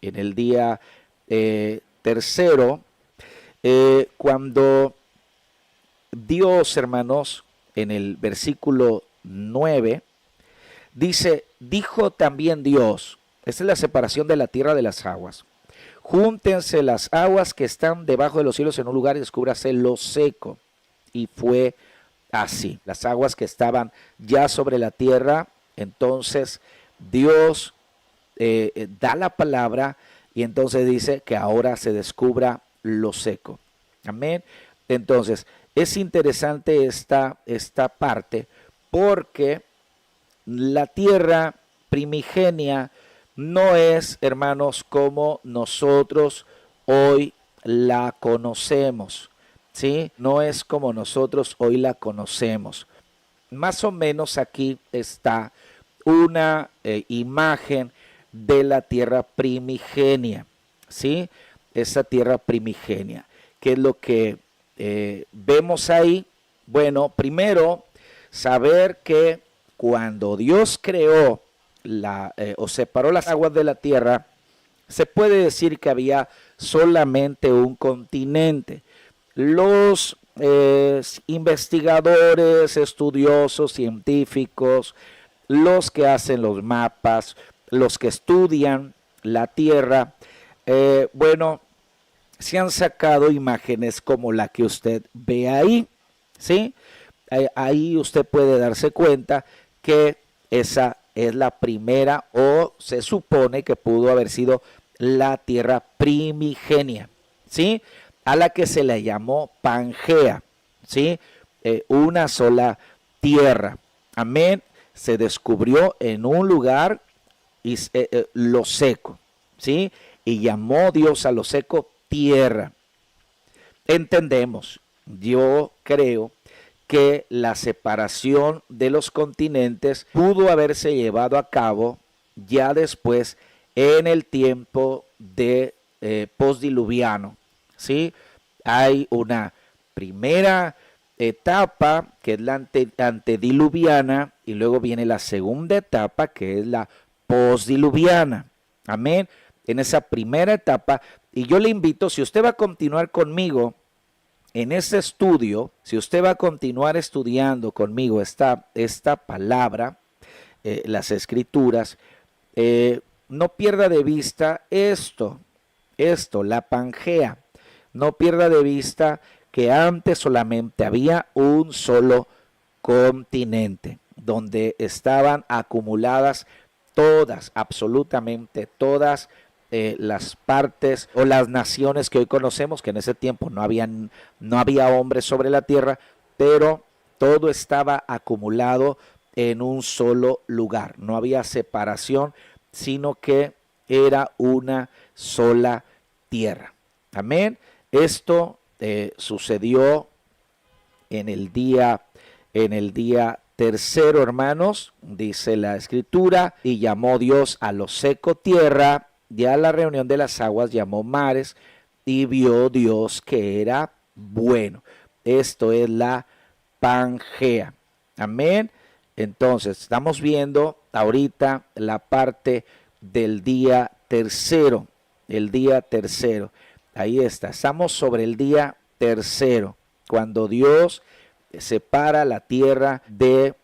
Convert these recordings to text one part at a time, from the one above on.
en el día tercero, cuando Dios, hermanos, en el versículo 9, dice, dijo también Dios, esta es la separación de la tierra de las aguas. Júntense las aguas que están debajo de los cielos en un lugar y descúbrase lo seco. Y fue así. Las aguas que estaban ya sobre la tierra, entonces Dios da la palabra y entonces dice que ahora se descubra lo seco. Amén. Entonces, es interesante esta parte porque la tierra primigenia no es, hermanos, como nosotros hoy la conocemos, ¿sí? No es como nosotros hoy la conocemos. Más o menos aquí está una imagen de la tierra primigenia, ¿sí? Esa tierra primigenia. ¿Qué es lo que vemos ahí? Bueno, primero, saber que cuando Dios creó o separó las aguas de la tierra, se puede decir que había solamente un continente. Los investigadores, estudiosos, científicos, los que hacen los mapas, los que estudian la tierra, bueno, se han sacado imágenes como la que usted ve ahí, ¿sí? Ahí usted puede darse cuenta que esa es la primera o se supone que pudo haber sido la tierra primigenia, ¿sí? A la que se le llamó Pangea, ¿sí? Una sola tierra. Amén. Se descubrió en un lugar lo seco, ¿sí? Y llamó Dios a lo seco tierra. Entendemos, yo creo que la separación de los continentes pudo haberse llevado a cabo ya después en el tiempo de postdiluviano, ¿sí? Hay una primera etapa que es la antediluviana y luego viene la segunda etapa que es la postdiluviana. Amén. En esa primera etapa, y yo le invito, si usted va a continuar conmigo en este estudio, si usted va a continuar estudiando conmigo esta palabra, las escrituras, no pierda de vista esto, la Pangea. No pierda de vista que antes solamente había un solo continente, donde estaban acumuladas todas, absolutamente todas, las partes o las naciones que hoy conocemos, que en ese tiempo no había hombres sobre la tierra, pero todo estaba acumulado en un solo lugar. No había separación, sino que era una sola tierra. Amén. Esto sucedió en el día tercero, hermanos, dice la escritura, y llamó Dios a lo seco tierra, y a la reunión de las aguas llamó mares, y vio Dios que era bueno. Esto es la Pangea. Amén. Entonces, estamos viendo ahorita la parte del día tercero. El día tercero. Ahí está. Estamos sobre el día tercero. Cuando Dios separa la tierra de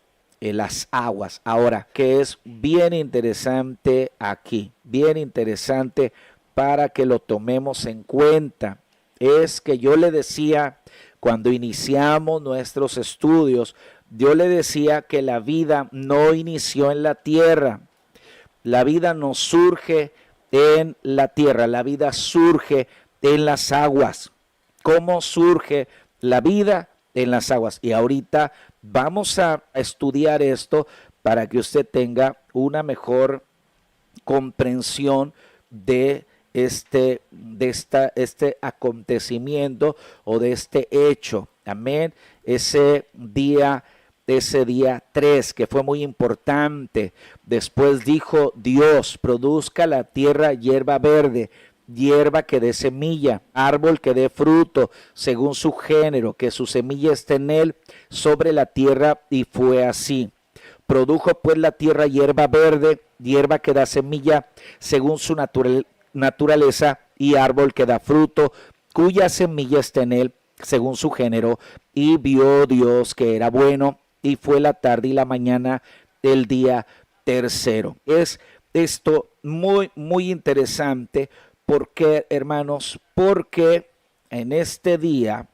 las aguas. Ahora, que es bien interesante aquí, bien interesante para que lo tomemos en cuenta, es que yo le decía cuando iniciamos nuestros estudios, yo le decía que la vida no inició en la tierra, la vida no surge en la tierra, la vida surge en las aguas. ¿Cómo surge la vida? En las aguas. Y ahorita vamos a estudiar esto para que usted tenga una mejor comprensión de este acontecimiento o de este hecho. Amén. Ese día 3, que fue muy importante. Después dijo Dios, produzca la tierra hierba verde, hierba que dé semilla, árbol que dé fruto según su género, que su semilla esté en él sobre la tierra, y fue así. Produjo pues la tierra hierba verde, hierba que da semilla según su naturaleza y árbol que da fruto, cuya semilla está en él según su género. Y vio Dios que era bueno, y fue la tarde y la mañana del día tercero. Es esto muy, muy interesante. ¿Por qué, hermanos? Porque en este día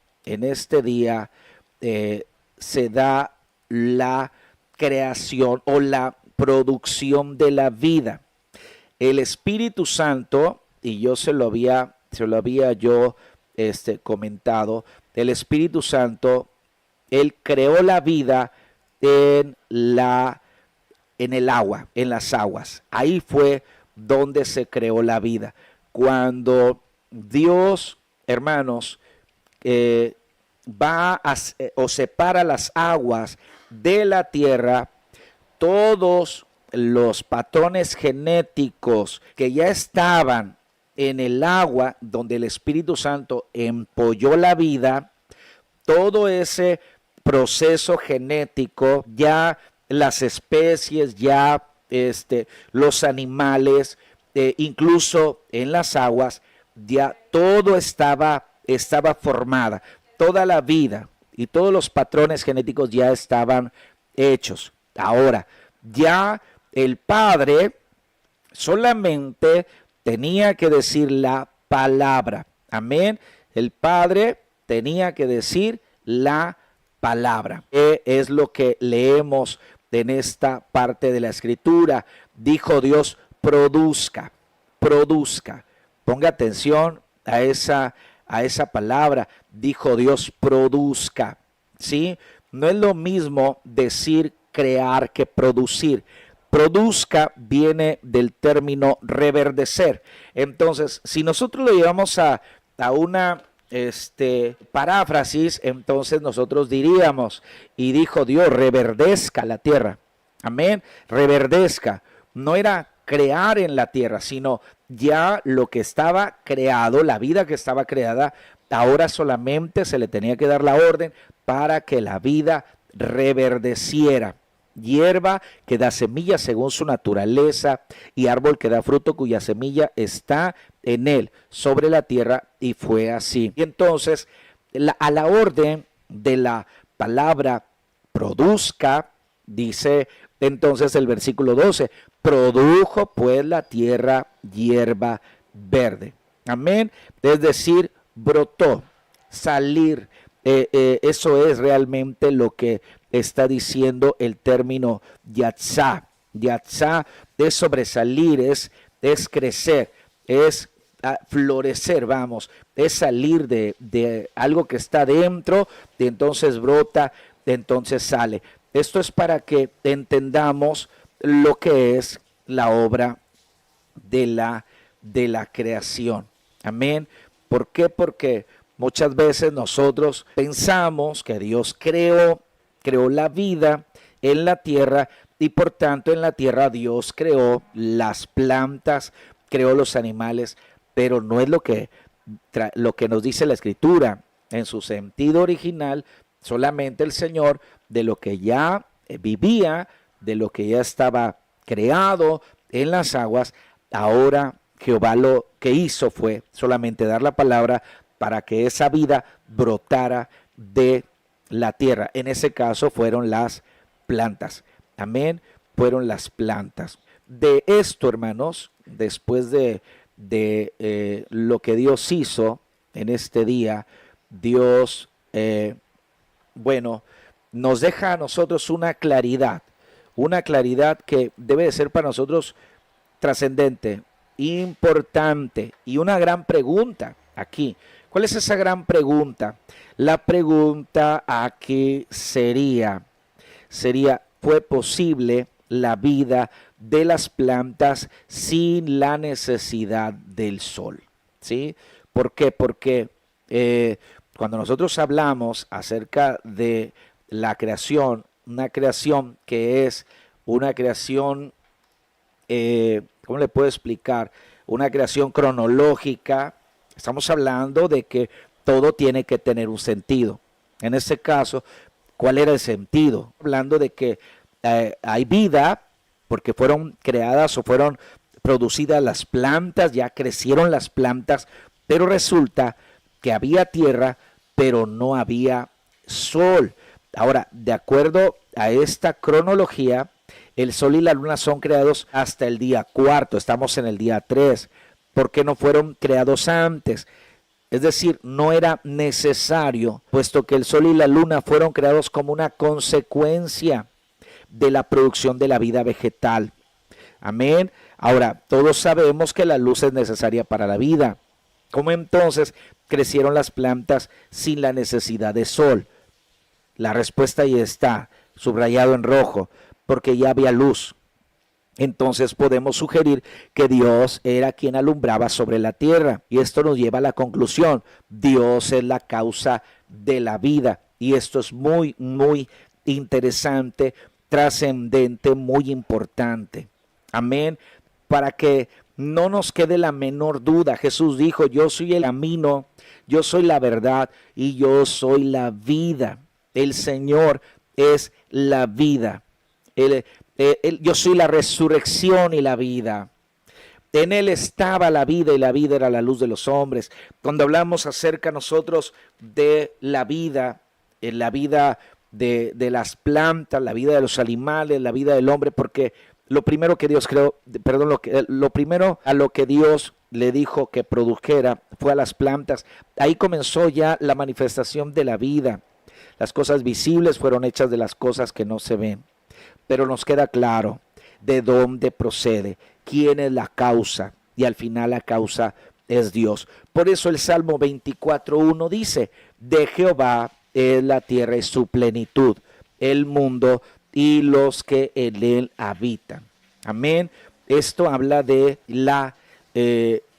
se da la creación o la producción de la vida. El Espíritu Santo, y yo se lo había yo comentado, el Espíritu Santo, él creó la vida en el agua, en las aguas. Ahí fue donde se creó la vida. Cuando Dios, hermanos, o separa las aguas de la tierra, todos los patrones genéticos que ya estaban en el agua donde el Espíritu Santo empolló la vida, todo ese proceso genético, ya las especies, ya los animales, incluso en las aguas, ya todo estaba formada, toda la vida y todos los patrones genéticos ya estaban hechos. Ahora, ya el Padre solamente tenía que decir la palabra. Amén. El Padre tenía que decir la palabra. Es lo que leemos en esta parte de la Escritura. Dijo Dios, produzca, produzca. Ponga atención a esa palabra. Dijo Dios, produzca. ¿Sí? No es lo mismo decir crear que producir. Produzca viene del término reverdecer. Entonces, si nosotros lo llevamos a una paráfrasis, entonces nosotros diríamos, y dijo Dios, reverdezca la tierra. Amén, reverdezca. No era crear en la tierra, sino ya lo que estaba creado, la vida que estaba creada, ahora solamente se le tenía que dar la orden para que la vida reverdeciera. Hierba que da semilla según su naturaleza y árbol que da fruto cuya semilla está en él sobre la tierra, y fue así. Y entonces a la orden de la palabra produzca, dice entonces el versículo 12, produjo pues la tierra hierba verde. Amén. Es decir, brotó, salir. Eso es realmente lo que está diciendo el término yatzá. Yatzá es sobresalir, es crecer, es florecer, vamos, es salir de algo que está dentro, y entonces brota, entonces sale. Esto es para que entendamos lo que es la obra de la creación. Amén. ¿Por qué? Porque muchas veces nosotros pensamos que Dios creó la vida en la tierra, y por tanto en la tierra Dios creó las plantas, creó los animales, pero no es lo que nos dice la Escritura. En su sentido original, solamente el Señor, de lo que ya vivía, de lo que ya estaba creado en las aguas, ahora Jehová lo que hizo fue solamente dar la palabra para que esa vida brotara de la tierra. En ese caso fueron las plantas. Amén. Fueron las plantas. De esto, hermanos, después de lo que Dios hizo en este día, Dios, nos deja a nosotros una claridad que debe de ser para nosotros trascendente, importante, y una gran pregunta aquí. ¿Cuál es esa gran pregunta? La pregunta aquí sería, ¿fue posible la vida de las plantas sin la necesidad del sol? ¿Sí? ¿Por qué? Porque cuando nosotros hablamos acerca de la creación, una creación que es una creación, ¿cómo le puedo explicar? Una creación cronológica. Estamos hablando de que todo tiene que tener un sentido. En este caso, ¿cuál era el sentido? Hablando de que hay vida porque fueron creadas o fueron producidas las plantas, ya crecieron las plantas, pero resulta que había tierra, pero no había sol. Ahora, de acuerdo a esta cronología, el sol y la luna son creados hasta el día cuarto, estamos en el día 3. ¿Por qué no fueron creados antes? Es decir, no era necesario, puesto que el sol y la luna fueron creados como una consecuencia de la producción de la vida vegetal. Amén. Ahora, todos sabemos que la luz es necesaria para la vida. ¿Cómo entonces crecieron las plantas sin la necesidad de sol? La respuesta ahí está, subrayado en rojo, porque ya había luz. Entonces podemos sugerir que Dios era quien alumbraba sobre la tierra. Y esto nos lleva a la conclusión, Dios es la causa de la vida. Y esto es muy, muy interesante, trascendente, muy importante. Amén. Para que no nos quede la menor duda, Jesús dijo, yo soy el camino, yo soy la verdad y yo soy la vida. El Señor es la vida. Yo soy la resurrección y la vida. En Él estaba la vida y la vida era la luz de los hombres. Cuando hablamos acerca nosotros de la vida, en la vida de las plantas, la vida de los animales, la vida del hombre, porque lo primero que Dios creó, perdón, lo primero a lo que Dios le dijo que produjera fue a las plantas. Ahí comenzó ya la manifestación de la vida. Las cosas visibles fueron hechas de las cosas que no se ven. Pero nos queda claro de dónde procede, quién es la causa, y al final la causa es Dios. Por eso el Salmo 24:1 dice, de Jehová es la tierra y su plenitud, el mundo y los que en él habitan. Amén. Esto habla de la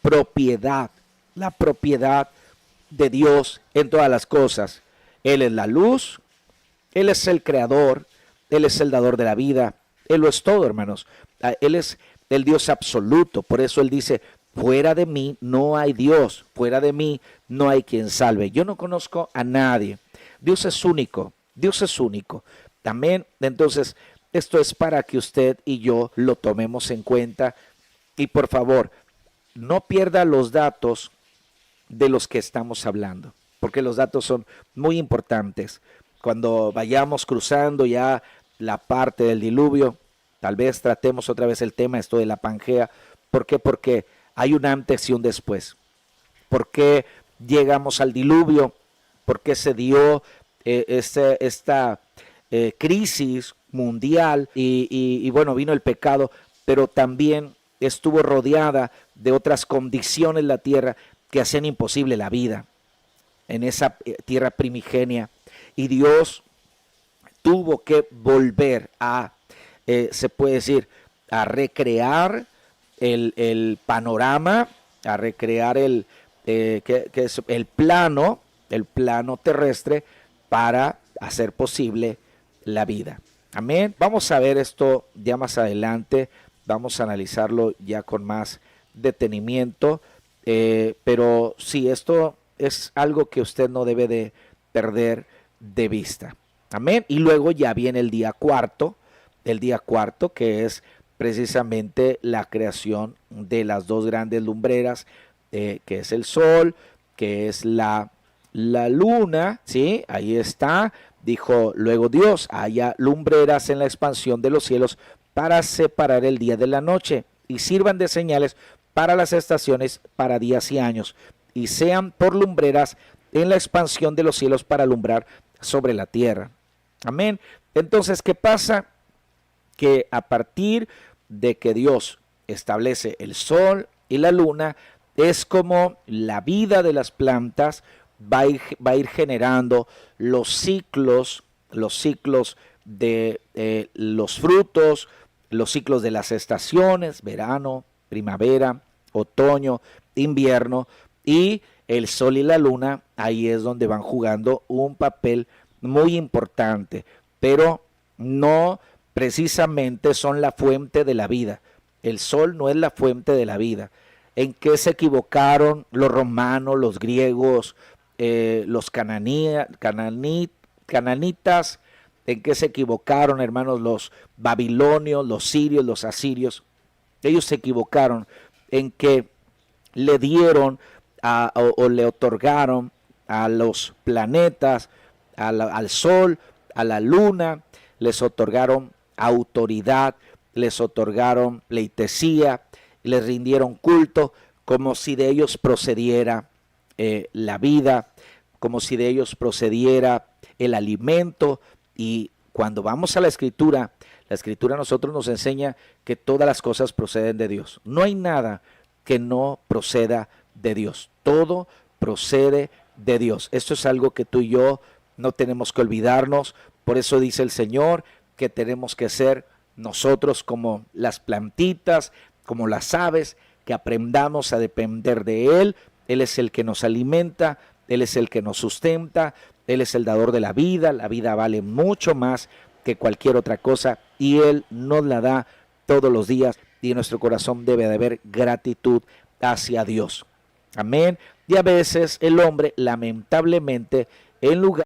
propiedad de Dios en todas las cosas. Él es la luz, Él es el creador, Él es el dador de la vida, Él lo es todo, hermanos. Él es el Dios absoluto, por eso Él dice, fuera de mí no hay Dios, fuera de mí no hay quien salve. Yo no conozco a nadie. Dios es único, Dios es único. Amén. Entonces, esto es para que usted y yo lo tomemos en cuenta. Y por favor, no pierda los datos de los que estamos hablando, porque los datos son muy importantes. Cuando vayamos cruzando ya la parte del diluvio, tal vez tratemos otra vez el tema, esto de la Pangea. ¿Por qué? Porque hay un antes y un después. ¿Por qué llegamos al diluvio? ¿Por qué se dio esta crisis mundial? Y bueno, vino el pecado, pero también estuvo rodeada de otras condiciones la tierra que hacían imposible la vida en esa tierra primigenia. Y Dios tuvo que volver a, se puede decir, a recrear el panorama, a recrear que es el plano terrestre para hacer posible la vida. Amén. Vamos a ver esto ya más adelante, vamos a analizarlo ya con más detenimiento, pero sí, esto es algo que usted no debe de perder de vista. Amén. Y luego ya viene el día cuarto que es precisamente la creación de las dos grandes lumbreras, que es el sol, que es la luna, ¿sí? Ahí está, dijo luego Dios, haya lumbreras en la expansión de los cielos para separar el día de la noche y sirvan de señales para las estaciones, para días y años, y sean por lumbreras en la expansión de los cielos para alumbrar sobre la tierra. Amén. Entonces, ¿qué pasa? Que a partir de que Dios establece el sol y la luna, es como la vida de las plantas va a ir generando los ciclos de los frutos, los ciclos de las estaciones, verano, primavera, otoño, invierno, y el sol y la luna, ahí es donde van jugando un papel muy importante, pero no precisamente son la fuente de la vida. El sol no es la fuente de la vida. ¿En qué se equivocaron los romanos, los griegos, los cananitas? ¿En qué se equivocaron, hermanos, los babilonios, los sirios, los asirios? Ellos se equivocaron en que le dieron o le otorgaron a los planetas, al sol, a la luna, les otorgaron autoridad, les otorgaron pleitesía, les rindieron culto, como si de ellos procediera la vida, como si de ellos procediera el alimento. Y cuando vamos a la escritura a nosotros nos enseña que todas las cosas proceden de Dios. No hay nada que no proceda de Dios. Todo procede de Dios. Esto es algo que tú y yo no tenemos que olvidarnos. Por eso dice el Señor que tenemos que ser nosotros como las plantitas, como las aves, que aprendamos a depender de Él. Él es el que nos alimenta, Él es el que nos sustenta, Él es el dador de la vida. La vida vale mucho más que cualquier otra cosa y Él nos la da todos los días, y en nuestro corazón debe de haber gratitud hacia Dios. Amén. Y a veces el hombre, lamentablemente, en lugar